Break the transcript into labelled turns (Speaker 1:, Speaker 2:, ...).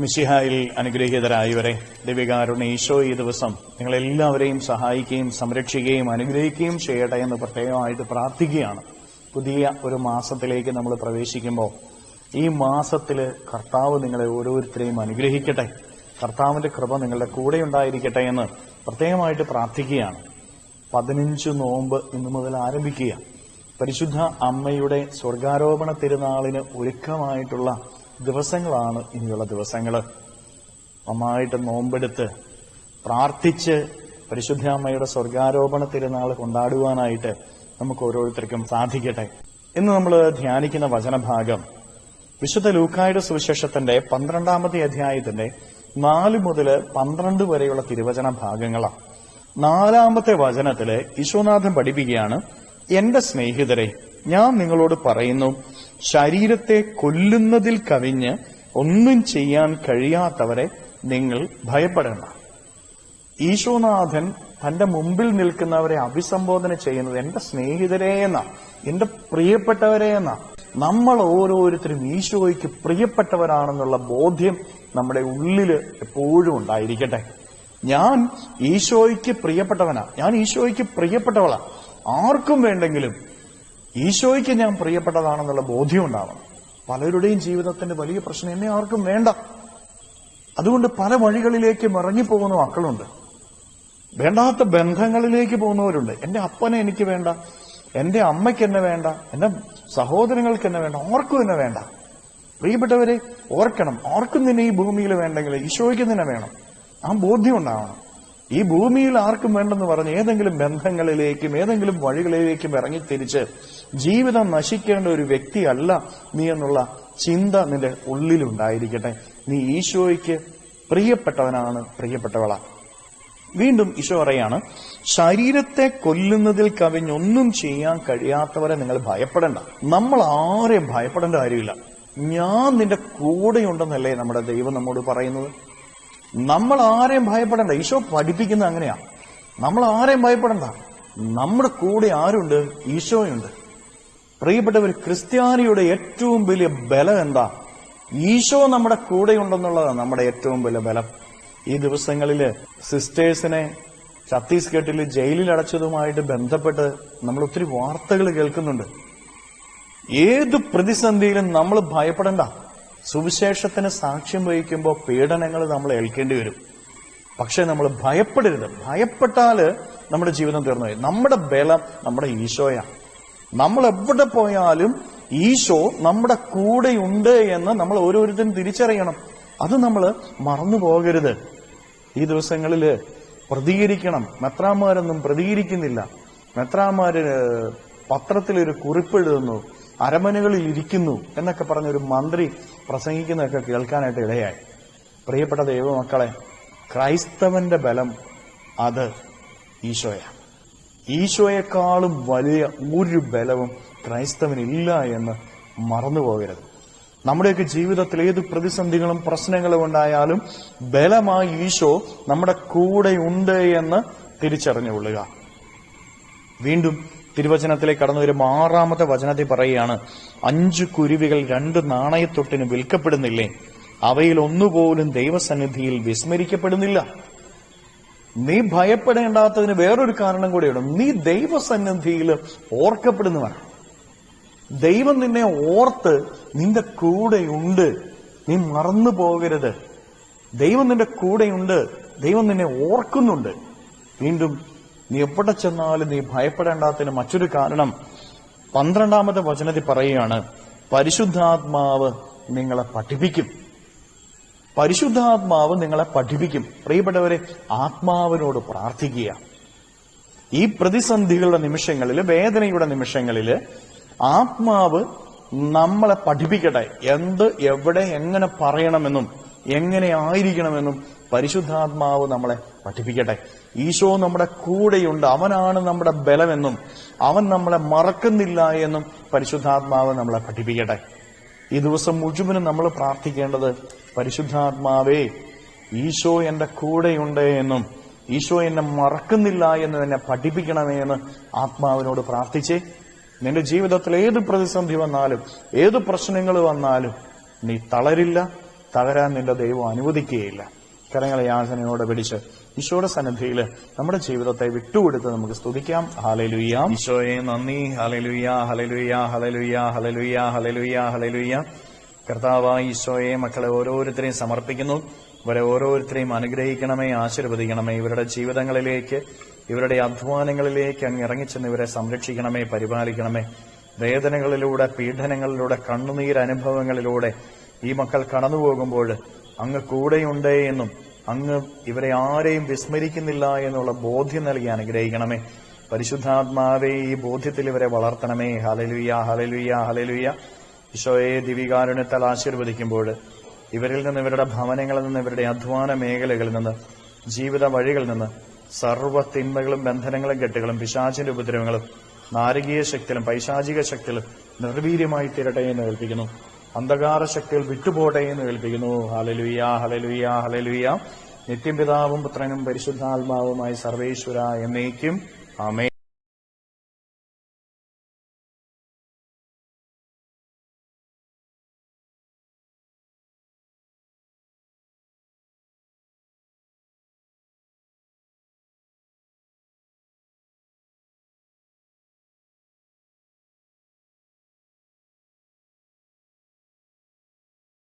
Speaker 1: മിശിഹായിൽ അനുഗ്രഹീതരായവരെ, ദിവ്യകാരുണ്യ ഈശോ ഈ ദിവസം നിങ്ങളെല്ലാവരെയും സഹായിക്കുകയും സംരക്ഷിക്കുകയും അനുഗ്രഹിക്കുകയും ചെയ്യട്ടെ എന്ന് പ്രത്യേകമായിട്ട് പ്രാർത്ഥിക്കുകയാണ്. പുതിയ ഒരു മാസത്തിലേക്ക് നമ്മൾ പ്രവേശിക്കുമ്പോൾ ഈ മാസത്തിൽ കർത്താവ് നിങ്ങളെ ഓരോരുത്തരെയും അനുഗ്രഹിക്കട്ടെ, കർത്താവിന്റെ കൃപ നിങ്ങളുടെ കൂടെ ഉണ്ടായിരിക്കട്ടെ എന്ന് പ്രത്യേകമായിട്ട് പ്രാർത്ഥിക്കുകയാണ്. 15 നോമ്പ് ഇന്നു മുതൽ ആരംഭിക്കുക. പരിശുദ്ധ അമ്മയുടെ സ്വർഗാരോപണ തിരുനാളിന് ഒരുക്കമായിട്ടുള്ള ദിവസങ്ങളാണ് ഇനിയുള്ള ദിവസങ്ങൾ. നന്നായിട്ട് നോമ്പെടുത്ത് പ്രാർത്ഥിച്ച് പരിശുദ്ധ അമ്മയുടെ സ്വർഗാരോപണ തിരുനാൾ കൊണ്ടാടുവാനായിട്ട് നമുക്ക് ഓരോരുത്തർക്കും സാധിക്കട്ടെ. ഇന്ന് നമ്മൾ ധ്യാനിക്കുന്ന വചനഭാഗം വിശുദ്ധ ലൂക്കായുടെ സുവിശേഷത്തിന്റെ 12-ാമത്തെ അധ്യായത്തിന്റെ 4 മുതൽ 12 വരെയുള്ള തിരുവചന ഭാഗങ്ങളാണ്. 4-ാമത്തെ വചനത്തില് ഈശോനാഥൻ പഠിപ്പിക്കുകയാണ്, എന്റെ സ്നേഹിതരെ, ഞാൻ നിങ്ങളോട് പറയുന്നു, ശരീരത്തെ കൊല്ലുന്നതിൽ കവിഞ്ഞ് ഒന്നും ചെയ്യാൻ കഴിയാത്തവരെ നിങ്ങൾ ഭയപ്പെടേണ്ട. ഈശോനാഥൻ തന്റെ മുമ്പിൽ നിൽക്കുന്നവരെ അഭിസംബോധന ചെയ്യുന്നത് എന്റെ സ്നേഹിതരെ എന്നാ, എന്റെ പ്രിയപ്പെട്ടവരെ എന്നാ. നമ്മൾ ഓരോരുത്തരും ഈശോയ്ക്ക് പ്രിയപ്പെട്ടവരാണെന്നുള്ള ബോധ്യം നമ്മുടെ ഉള്ളില് എപ്പോഴും ഉണ്ടായിരിക്കട്ടെ. ഞാൻ ഈശോയ്ക്ക് പ്രിയപ്പെട്ടവനാ, ഞാൻ ഈശോയ്ക്ക് പ്രിയപ്പെട്ടവളാ. ആർക്കും വേണ്ടെങ്കിലും ഈശോയ്ക്ക് ഞാൻ പ്രിയപ്പെട്ടതാണെന്നുള്ള ബോധ്യം ഉണ്ടാവണം. പലരുടെയും ജീവിതത്തിന്റെ വലിയ പ്രശ്നം എന്നെ ആർക്കും വേണ്ട. അതുകൊണ്ട് പല വഴികളിലേക്ക് ഇറങ്ങിപ്പോകുന്ന മക്കളുണ്ട്, വേണ്ടാത്ത ബന്ധങ്ങളിലേക്ക് പോകുന്നവരുണ്ട്. എന്റെ അപ്പനെ എനിക്ക് വേണ്ട, എന്റെ അമ്മയ്ക്ക് എന്നെ വേണ്ട, എന്റെ സഹോദരങ്ങൾക്ക് എന്നെ വേണ്ട, ആർക്കും എന്നെ വേണ്ട. പ്രിയപ്പെട്ടവരെ, ഓർക്കണം, ആർക്കും നിന്നെ ഈ ഭൂമിയിൽ വേണ്ടെങ്കിൽ ഈശോയ്ക്ക് നിന്നെ വേണം. ആ ബോധ്യം ഉണ്ടാവണം. ഈ ഭൂമിയിൽ ആർക്കും വേണ്ടെന്ന് പറഞ്ഞ് ഏതെങ്കിലും ബന്ധങ്ങളിലേക്കും ഏതെങ്കിലും വഴികളിലേക്കും ഇറങ്ങിത്തിരിച്ച് ജീവിതം നശിക്കേണ്ട ഒരു വ്യക്തിയല്ല നീ എന്നുള്ള ചിന്ത നിന്റെ ഉള്ളിലുണ്ടായിരിക്കട്ടെ. നീ ഈശോയ്ക്ക് പ്രിയപ്പെട്ടവനാണ്, പ്രിയപ്പെട്ടവളാ. വീണ്ടും ഈശോ പറയാണ്, ശരീരത്തെ കൊല്ലുന്നതിൽ കവിഞ്ഞൊന്നും ചെയ്യാൻ കഴിയാത്തവരെ നിങ്ങൾ ഭയപ്പെടേണ്ട. നമ്മൾ ആരെയും ഭയപ്പെടേണ്ട കാര്യമില്ല. ഞാൻ നിന്റെ കൂടെയുണ്ടെന്നല്ലേ നമ്മുടെ ദൈവം നമ്മോട് പറയുന്നത്. നമ്മൾ ആരെയും ഭയപ്പെടേണ്ട. ഈശോ പഠിപ്പിക്കുന്നത് അങ്ങനെയാ. നമ്മൾ ആരെയും ഭയപ്പെടേണ്ട. നമ്മുടെ കൂടെ ആരുണ്ട്? ഈശോയുണ്ട്. പ്രിയപ്പെട്ടവർ, ക്രിസ്ത്യാനിയുടെ ഏറ്റവും വലിയ ബലം എന്താ? ഈശോ നമ്മുടെ കൂടെയുണ്ടെന്നുള്ളതാണ് നമ്മുടെ ഏറ്റവും വലിയ ബലം. ഈ ദിവസങ്ങളില് സിസ്റ്റേഴ്സിനെ ഛത്തീസ്ഗഡിൽ ജയിലിൽ അടച്ചതുമായിട്ട് ബന്ധപ്പെട്ട് നമ്മൾ ഒത്തിരി വാർത്തകൾ കേൾക്കുന്നുണ്ട്. ഏത് പ്രതിസന്ധിയിലും നമ്മൾ ഭയപ്പെടേണ്ട. സുവിശേഷത്തിന് സാക്ഷ്യം വഹിക്കുമ്പോൾ പീഡനങ്ങൾ നമ്മൾ ഏൽക്കേണ്ടി വരും. പക്ഷെ നമ്മൾ ഭയപ്പെടരുത്. ഭയപ്പെട്ടാല് നമ്മുടെ ജീവിതം തീർന്നു. നമ്മുടെ ബലം നമ്മുടെ ഈശോയാണ്. നമ്മൾ എവിടെ പോയാലും ഈശോ നമ്മുടെ കൂടെയുണ്ട് എന്ന് നമ്മൾ ഓരോരുത്തരും തിരിച്ചറിയണം. അത് നമ്മൾ മറന്നു പോകരുത്. ഈ ദിവസങ്ങളില് പ്രതികരിക്കണം. മെത്രാന്മാരൊന്നും പ്രതികരിക്കുന്നില്ല. മെത്രാന്മാര് പത്രത്തിലൊരു കുറിപ്പെഴുതുന്നു, അരമനകളിൽ ഇരിക്കുന്നു എന്നൊക്കെ പറഞ്ഞൊരു മന്ത്രി പ്രസംഗിക്കുന്നതൊക്കെ കേൾക്കാനായിട്ട് ഇടയായി. പ്രിയപ്പെട്ട ദൈവമക്കളെ, ക്രൈസ്തവന്റെ ബലം അത് ഈശോയാണ്. ഈശോയെക്കാളും വലിയ ഒരു ബലവും ക്രൈസ്തവനില്ല എന്ന് മറന്നു പോകരുത്. നമ്മുടെയൊക്കെ ജീവിതത്തിൽ ഏത് പ്രതിസന്ധികളും പ്രശ്നങ്ങളും ഉണ്ടായാലും ബലമായി ഈശോ നമ്മുടെ കൂടെ ഉണ്ട് എന്ന് തിരിച്ചറിഞ്ഞുകൊള്ളുക. വീണ്ടും തിരുവചനത്തിലേക്ക് കടന്നു വരുമ്പോൾ 6-ാമത്തെ വചനത്തിൽ പറയുകയാണ്, 5 കുരുവികൾ 2 നാണയത്തൊട്ടിന് വിൽക്കപ്പെടുന്നില്ലേ? അവയിൽ ഒന്നുപോലും ദൈവസന്നിധിയിൽ വിസ്മരിക്കപ്പെടുന്നില്ല. നീ ഭയപ്പെടേണ്ടാത്തതിന് വേറൊരു കാരണം കൂടെയുണ്ട്. നീ ദൈവസന്നിധിയിൽ ഓർക്കപ്പെടുന്നവനാണ്. ദൈവം നിന്നെ ഓർത്ത് നിന്റെ കൂടെയുണ്ട്. നീ മറന്നു പോകരുത്. ദൈവം നിന്റെ കൂടെയുണ്ട്. ദൈവം നിന്നെ ഓർക്കുന്നുണ്ട്. വീണ്ടും നീ എവിടെ ചെന്നാലും നീ ഭയപ്പെടേണ്ടാത്തതിന് മറ്റൊരു കാരണം 12-ാമത്തെ വചനത്തിൽ പറയുകയാണ്, പരിശുദ്ധാത്മാവ് നിങ്ങളെ പഠിപ്പിക്കും. പരിശുദ്ധാത്മാവ് നിങ്ങളെ പഠിപ്പിക്കും. പ്രിയപ്പെട്ടവരെ, ആത്മാവിനോട് പ്രാർത്ഥിക്കുക. ഈ പ്രതിസന്ധികളുടെ നിമിഷങ്ങളിൽ, വേദനയുടെ നിമിഷങ്ങളിൽ ആത്മാവ് നമ്മളെ പഠിപ്പിക്കട്ടെ. എന്ത്, എവിടെ, എങ്ങനെ പറയണമെന്നും എങ്ങനെ ആയിരിക്കണമെന്നും പരിശുദ്ധാത്മാവ് നമ്മളെ പഠിപ്പിക്കട്ടെ. ഈശോ നമ്മുടെ കൂടെയുണ്ട്, അവനാണ് നമ്മുടെ ബലമെന്നും അവൻ നമ്മളെ മറക്കുന്നില്ല എന്നും പരിശുദ്ധാത്മാവ് നമ്മളെ പഠിപ്പിക്കട്ടെ. ഈ ദിവസം മുഴുവനും നമ്മൾ പ്രാർത്ഥിക്കേണ്ടത്, പരിശുദ്ധാത്മാവേ, ഈശോ എന്റെ കൂടെയുണ്ട് എന്നും ഈശോ എന്നെ മറക്കുന്നില്ല എന്നും എന്നെ പഠിപ്പിക്കണമേ എന്ന് ആത്മാവിനോട് പ്രാർത്ഥിച്ചേ. നിന്റെ ജീവിതത്തിൽ ഏത് പ്രതിസന്ധി വന്നാലും ഏത് പ്രശ്നങ്ങൾ വന്നാലും നീ തളരില്ല, തകരാൻ നിന്റെ ദൈവം അനുവദിക്കുകയില്ല. കരങ്ങളെ യാചനയോടെ പിടിച്ച് ഈശോയുടെ സന്നിധിയിൽ നമ്മുടെ ജീവിതത്തെ വിട്ടുകൊടുത്ത് നമുക്ക് സ്തുതിക്കാം. ഹല്ലേലൂയ. ഈശോയെ നന്ദി. Hallelujah, hallelujah, hallelujah, hallelujah, hallelujah, hallelujah. കർത്താവായ ഈശോയെ മക്കളെ ഓരോരുത്തരെയും സമർപ്പിക്കുന്നു. ഇവരെ ഓരോരുത്തരെയും അനുഗ്രഹിക്കണമേ, ആശീർവദിക്കണമേ. ഇവരുടെ ജീവിതങ്ങളിലേക്ക്, ഇവരുടെ അധ്വാനങ്ങളിലേക്ക് അങ്ങ് ഇറങ്ങിച്ചെന്ന് ഇവരെ സംരക്ഷിക്കണമേ, പരിപാലിക്കണമേ. വേദനകളിലൂടെ, പീഡനങ്ങളിലൂടെ, കണ്ണുനീരനുഭവങ്ങളിലൂടെ ഈ മക്കൾ കടന്നുപോകുമ്പോൾ അങ്ങ് കൂടെയുണ്ട് എന്നും അങ്ങ് ഇവരെ ആരെയും വിസ്മരിക്കുന്നില്ല എന്നുള്ള ബോധ്യം നൽകി അനുഗ്രഹിക്കണമേ. പരിശുദ്ധാത്മാവേ, ഈ ബോധ്യത്തിൽ ഇവരെ വളർത്തണമേ. Hallelujah, hallelujah, hallelujah. ഈശോയെ ദിവ്യകാരുണ്യത്താൽ ആശീർവദിക്കുമ്പോൾ ഇവരിൽ നിന്ന്, ഇവരുടെ ഭവനങ്ങളിൽ നിന്ന്, ഇവരുടെ അധ്വാന മേഖലകളിൽ നിന്ന്, ജീവിത വഴികളിൽ നിന്ന് സർവ്വ തിന്മകളും, ബന്ധനങ്ങളും, കെട്ടുകളും, പിശാചിന്റെ ഉപദ്രവങ്ങളും, നാരകീയ ശക്തികളും പൈശാചിക ശക്തികളും നിർവീര്യമായി തീരട്ടെ എന്ന് കേൾപ്പിക്കുന്നു. അന്ധകാര ശക്തികൾ വിട്ടുപോട്ടെ എന്ന് കേൾപ്പിക്കുന്നു. Hallelujah, hallelujah, hallelujah. നിത്യം പിതാവും പുത്രനും പരിശുദ്ധാത്മാവുമായി സർവേശ്വര എന്നേക്കും ആമേൻ.